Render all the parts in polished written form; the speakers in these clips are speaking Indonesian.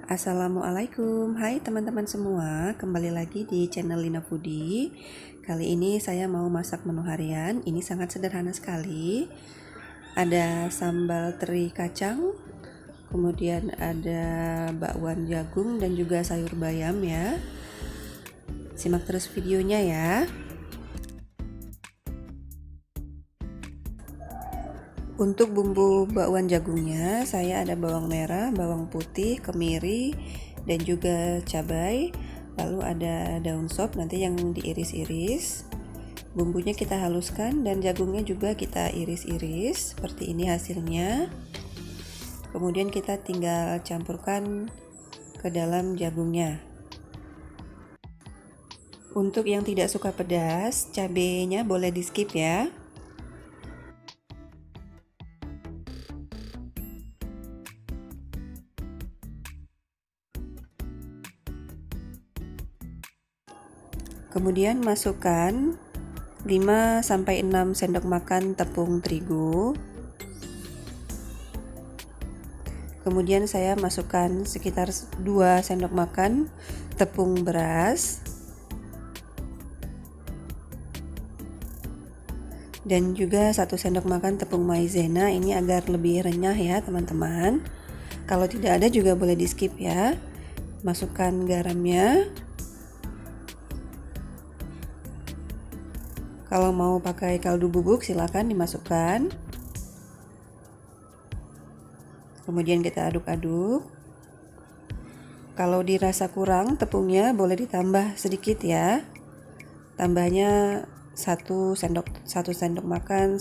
Assalamualaikum, hai teman-teman semua, kembali lagi di channel Lina Foodie. Kali ini saya mau masak menu harian, ini sangat sederhana sekali. Ada sambal teri kacang, kemudian ada bakwan jagung dan juga sayur bayam ya. Simak terus videonya ya. Untuk bumbu bakwan jagungnya, saya ada bawang merah, bawang putih, kemiri, dan juga cabai. Lalu ada daun sop nanti yang diiris-iris. Bumbunya kita haluskan dan jagungnya juga kita iris-iris. Seperti ini hasilnya. Kemudian kita tinggal campurkan ke dalam jagungnya. Untuk yang tidak suka pedas, cabenya boleh di skip ya. Kemudian masukkan 5-6 sendok makan tepung terigu. Kemudian saya masukkan sekitar 2 sendok makan tepung beras. Dan juga 1 sendok makan tepung maizena, ini agar lebih renyah ya teman-teman. Kalau tidak ada juga boleh di skip ya. Masukkan garamnya. Kalau mau pakai kaldu bubuk silakan dimasukkan. Kemudian kita aduk-aduk. Kalau dirasa kurang tepungnya boleh ditambah sedikit ya. Tambahnya 1 sendok makan,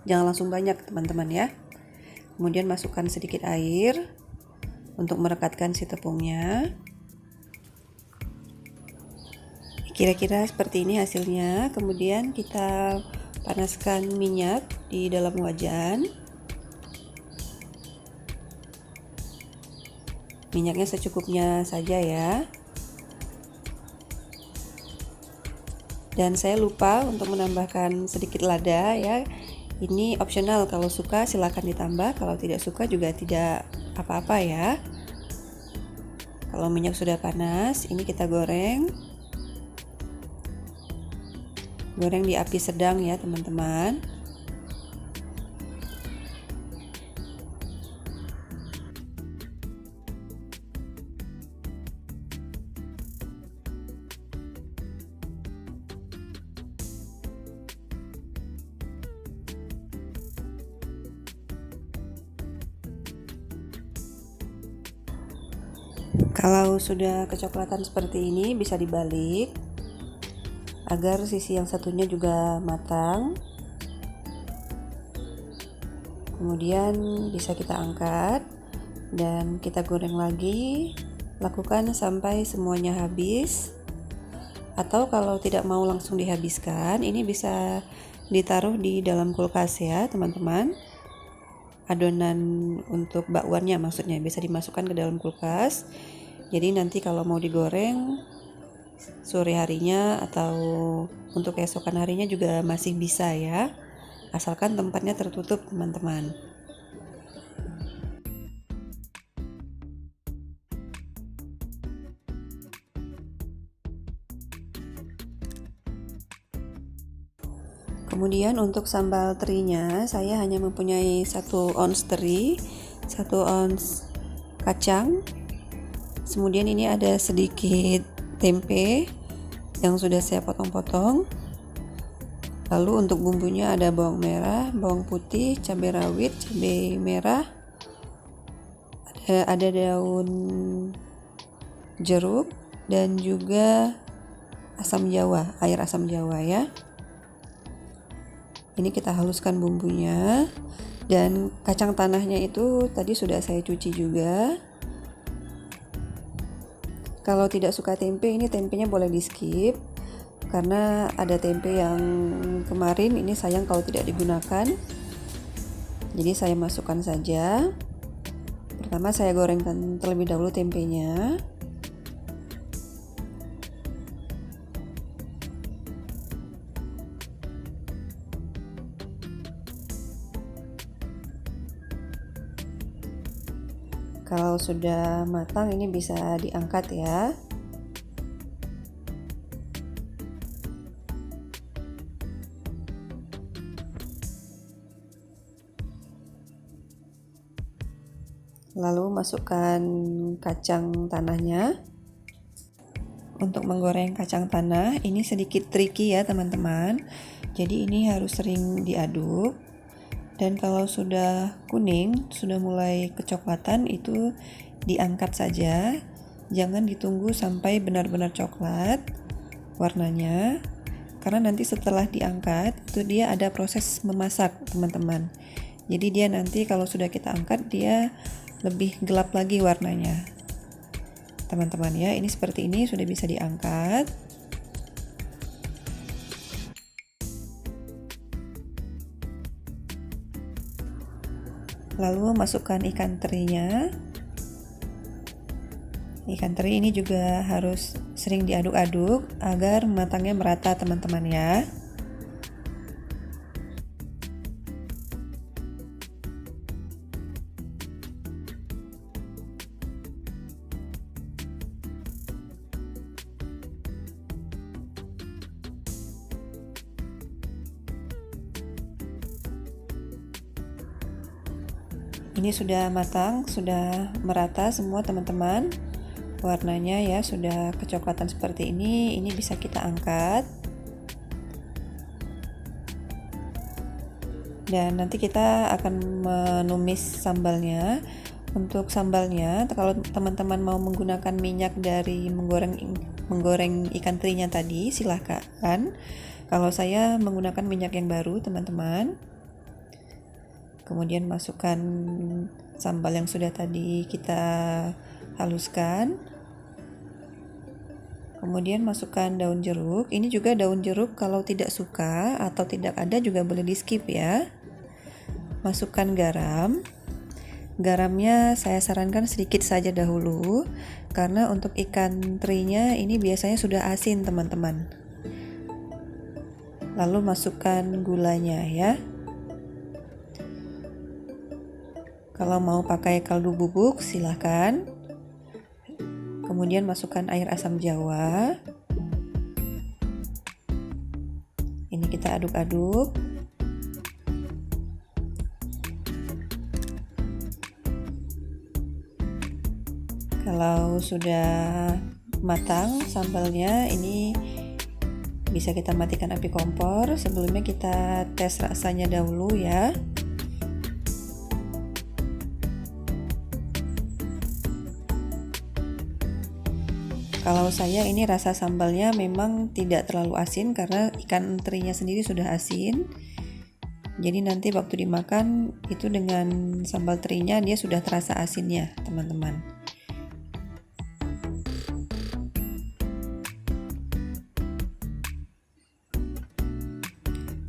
jangan langsung banyak teman-teman ya. Kemudian masukkan sedikit air untuk merekatkan si tepungnya. Kira-kira seperti ini hasilnya. Kemudian kita panaskan minyak di dalam wajan. Minyaknya secukupnya saja ya. Dan saya lupa untuk menambahkan sedikit lada ya. Ini opsional, kalau suka silahkan ditambah, kalau tidak suka juga tidak apa-apa ya. Kalau minyak sudah panas, ini kita goreng. Goreng di api sedang ya teman-teman. Kalau sudah kecoklatan seperti ini bisa dibalik agar sisi yang satunya juga matang. Kemudian bisa kita angkat dan kita goreng lagi. Lakukan sampai semuanya habis. Atau kalau tidak mau langsung dihabiskan, ini bisa ditaruh di dalam kulkas ya teman-teman. Adonan untuk bakwannya maksudnya bisa dimasukkan ke dalam kulkas. Jadi nanti kalau mau digoreng sore harinya atau untuk keesokan harinya juga masih bisa ya, asalkan tempatnya tertutup teman-teman. Kemudian untuk sambal terinya saya hanya mempunyai 1 ons teri, 1 ons kacang. Kemudian ini ada sedikit tempe yang sudah saya potong-potong. Lalu untuk bumbunya ada bawang merah, bawang putih, cabai rawit, cabai merah, ada daun jeruk dan juga air asam jawa ya. Ini kita haluskan bumbunya, dan kacang tanahnya itu tadi sudah saya cuci juga. Kalau tidak suka tempe, ini tempenya boleh di skip karena ada tempe yang kemarin, ini sayang kalau tidak digunakan. Jadi saya masukkan saja. Pertama saya gorengkan terlebih dahulu tempenya. Kalau kalau sudah matang ini bisa diangkat ya. Lalu masukkan kacang tanahnya. Untuk menggoreng kacang tanah ini sedikit tricky ya teman-teman. Jadi ini harus sering diaduk. Dan kalau sudah kuning, sudah mulai kecoklatan, itu diangkat saja. Jangan ditunggu sampai benar-benar coklat warnanya. Karena nanti setelah diangkat, itu dia ada proses memasak teman-teman. Jadi dia nanti kalau sudah kita angkat, dia lebih gelap lagi warnanya teman-teman ya. Ini seperti ini sudah bisa diangkat. Lalu masukkan ikan terinya. Ikan teri ini juga harus sering diaduk-aduk agar matangnya merata teman-teman ya. Ini sudah matang, sudah merata semua teman-teman. Warnanya ya sudah kecoklatan seperti ini bisa kita angkat. Dan nanti kita akan menumis sambalnya. Untuk sambalnya, kalau teman-teman mau menggunakan minyak dari menggoreng ikan terinya tadi, silahkan. Kalau saya menggunakan minyak yang baru teman-teman. Kemudian masukkan sambal yang sudah tadi kita haluskan. Kemudian masukkan daun jeruk. Ini juga daun jeruk kalau tidak suka atau tidak ada juga boleh di skip ya. Masukkan garam. Garamnya saya sarankan sedikit saja dahulu karena untuk ikan terinya ini biasanya sudah asin teman-teman. Lalu masukkan gulanya ya. Kalau mau pakai kaldu bubuk silahkan. Kemudian masukkan air asam jawa. Ini kita aduk-aduk. Kalau sudah matang sambalnya, ini bisa kita matikan api kompor. Sebelumnya kita tes rasanya dahulu ya. Kalau saya ini rasa sambalnya memang tidak terlalu asin karena ikan terinya sendiri sudah asin. Jadi nanti waktu dimakan itu dengan sambal terinya dia sudah terasa asinnya, teman-teman.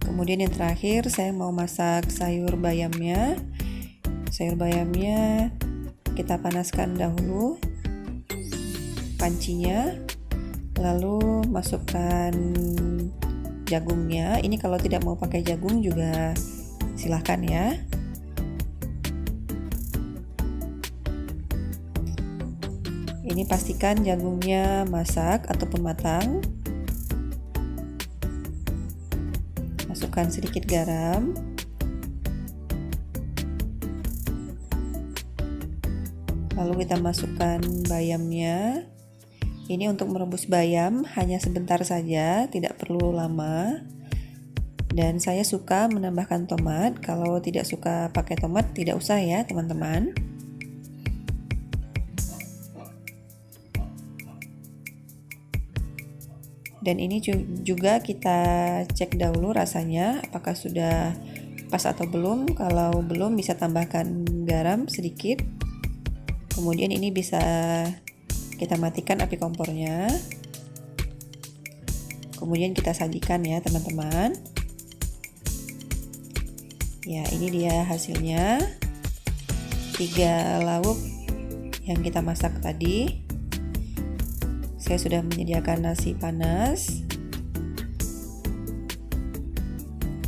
Kemudian yang terakhir saya mau masak sayur bayamnya. Sayur bayamnya kita panaskan dahulu pancinya, lalu masukkan jagungnya. Ini kalau tidak mau pakai jagung juga silahkan ya. Ini pastikan jagungnya masak ataupun matang. Masukkan sedikit garam. Lalu kita masukkan bayamnya. Ini untuk merebus bayam hanya sebentar saja, tidak perlu lama. Dan saya suka menambahkan tomat. Kalau tidak suka pakai tomat, tidak usah ya teman-teman. Dan ini juga kita cek dahulu rasanya, apakah sudah pas atau belum. Kalau belum bisa tambahkan garam sedikit. Kemudian ini bisa kita matikan api kompornya. Kemudian kita sajikan ya teman-teman. Ya, ini dia hasilnya. 3 lauk yang kita masak tadi. Saya sudah menyediakan nasi panas.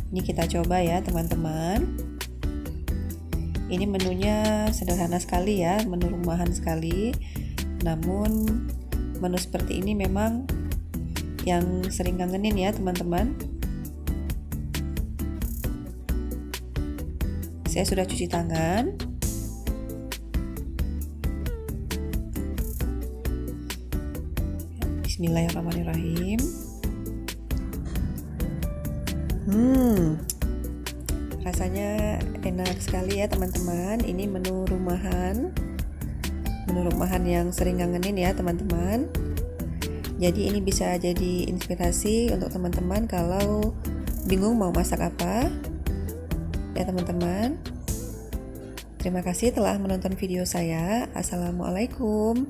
Ini kita coba ya teman-teman. Ini menunya sederhana sekali ya, menu rumahan sekali. Namun menu seperti ini memang yang sering kangenin ya teman-teman. Saya sudah cuci tangan. Bismillahirrahmanirrahim. Rasanya enak sekali ya teman-teman. Ini menu rumahan yang sering kangenin ya teman-teman. Jadi ini bisa jadi inspirasi untuk teman-teman kalau bingung mau masak apa ya teman-teman. Terima kasih telah menonton video saya. Assalamualaikum.